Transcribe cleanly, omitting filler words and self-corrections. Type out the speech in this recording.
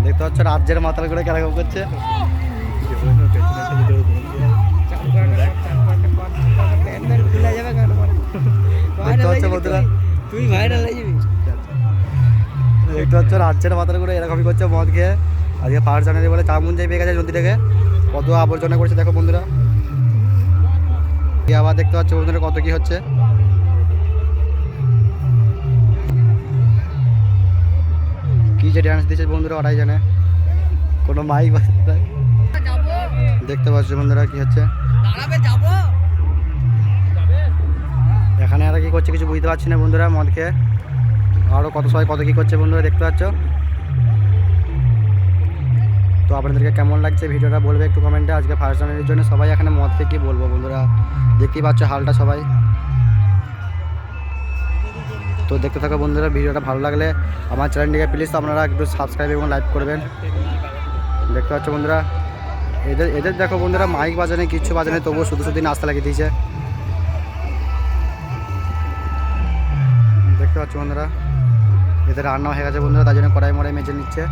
দেখতে পাচ্ছ রাজ্যের মাতাল করে কেরকম করছে। দেখতে পাচ্ছ বন্ধুরা, তুই ভাইরাল হয়ে যাবি। দেখতে পাচ্ছ রাজ্যের মাতাল করে এরকমই করছে মদ খেয়ে। আজকে 1 জানুয়ারি বলে চামুন যাই পেয়ে গেছে নদীটাকে, কত আবর্জনা করছে দেখো বন্ধুরা। আবার দেখতে পাচ্ছ বন্ধুরা কত কি হচ্ছে। কি যে ডান্স দিচ্ছে বন্ধুরা ওরাই জানে, কোনো মাইক বাজছে। দেখতে পাচ্ছ বন্ধুরা কি হচ্ছে এখানে। আর কি করছে কিছু বুঝতে পারছি না বন্ধুরা, মদ খেয়ে আরও কত সবাই কত কি করছে বন্ধুরা দেখতে পাচ্ছ। তো আপনাদেরকে কেমন লাগছে ভিডিওটা বলবে একটু কমেন্টে। আজকে 1 জানুয়ারির জন্য সবাই এখানে মদ খেয়ে কী বলবো বন্ধুরা, দেখতেই পাচ্ছ হালটা সবাই। তো দেখতে থাকো বন্ধুরা, ভিডিওটা ভালো লাগলে আমার চ্যানেলটিকে প্লিজ আপনারা একটু সাবস্ক্রাইব এবং লাইক করবেন। দেখতে পাচ্ছ বন্ধুরা, এদের দেখো বন্ধুরা মাইক বাজানে কিচ্ছু বাজানে, তবুও শুধু শুধু নাস্তা লাগিয়ে দিয়েছে। দেখতে পাচ্ছ বন্ধুরা, এদের রান্না হয়ে গেছে বন্ধুরা, তার জন্য কড়াই মড়াই মেজে নিচ্ছে।